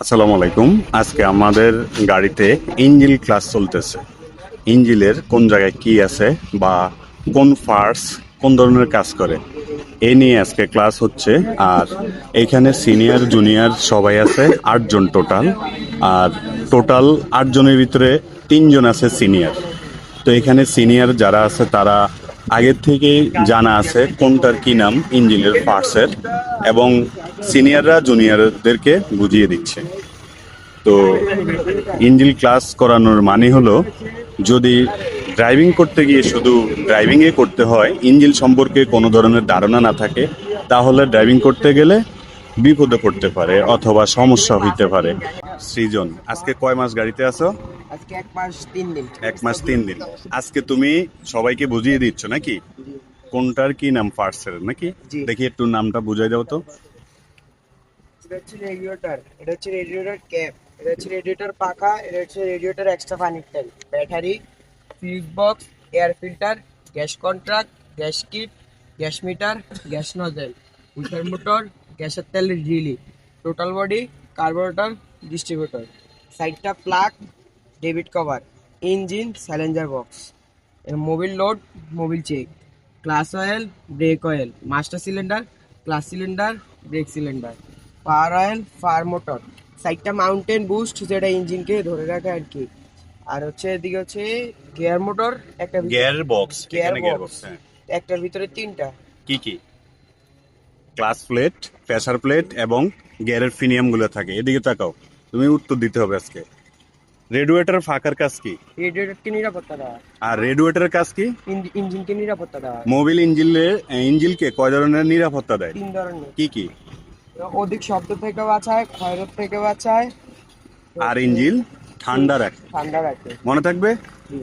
আসসালামু আলাইকুম। আজকে আমাদের গাড়িতে ইঞ্জিল ক্লাস চলতেছে। ইঞ্জিলের কোন জায়গায় কি আছে বা কোন পার্টস কোন ধরনের কাজ করে এই নিয়ে আজকে ক্লাস হচ্ছে। আর এখানে সিনিয়র জুনিয়র সবাই আছে, 8 জন টোটাল। আর টোটাল 8 জনের ভিতরে 3 জন আছে সিনিয়র। তো এখানে সিনিয়র যারা আছে তারা আগের থেকেই জানা আছে কোনটার কি নাম ইঞ্জিনের পার্টসের, এবং সিনিয়ররা জুনিয়রদেরকে বুঝিয়ে দিচ্ছে। তো ইঞ্জিল ক্লাস করানোর মানে হলো, যদি ড্রাইভিং করতে গিয়ে শুধু ড্রাইভিংয়ে করতে হয়, ইঞ্জিল সম্পর্কে কোনো ধরনের ধারণা না থাকে, তাহলে ড্রাইভিং করতে গেলে বিপদে পড়তে পারে অথবা সমস্যা হইতে পারে। সৃজন, আজকে কয় মাস গাড়িতে আছো? আজকে 1 মাস 3 দিন। 1 মাস 3 দিন। আজকে তুমি সবাইকে বুঝিয়ে দিচ্ছ নাকি কোনটার কি নাম পার্টসের নাকি? জি। দেখি একটু নামটা বুঝাই দাও তো। এটা হচ্ছে রেডিয়েটর, এটা হচ্ছে রেডিয়েটর ক্যাপ, এটা হচ্ছে রেডিয়েটর পাখা, এটা হচ্ছে রেডিয়েটর এক্সট্রা পানির tank, battery, fuse box, air filter, gas contract, gas kit, gas meter, gas nozzle, wiper motor, গ্যাসের তেলের relay, total body, carburettor, distributor, সাইডটা প্লাগ, ডেবিট কভার, ইঞ্জিন, স্যালেঞ্জার box, mobil load, mobil check, clutch oil, brake oil, master cylinder, clutch cylinder, brake cylinder, power oil, ফার motor, সাইডটা mounting boost যেটা ইঞ্জিনকে ধরে রাখে আর কি। আর হচ্ছে এদিকে হচ্ছে গিয়ার মোটর, একটা গিয়ার বক্স, গিয়ার এখানে গিয়ার বক্স, বক্স, হ্যাঁ। একটার ভিতরে 3টা। কি কি? ক্লাস প্লেট, প্রেসার প্লেট এবং গিয়ারের ফিনিয়াম গুলো থাকে। এদিকে তাকাও, তুমি উত্তর দিতে হবে আজকে। রেডিয়েটর ফাঁকার কাজ কি? রেডিয়েটরকে নিরাপত্তা দেওয়া, আর রেডিয়েটরের কাজ কি? ইঞ্জিনকে নিরাপত্তা দেওয়া। মোবিল ইঞ্জিলকে কয় ধরনের নিরাপত্তা দেয়? 3 ধরনের। কি কি? অধিক শব্দ থেকে বাঁচায়, ক্ষয়রোধ থেকে বাঁচায়, আর ইঞ্জিল ঠান্ডা রাখে। ঠান্ডা রাখে। মনে থাকবে? জি।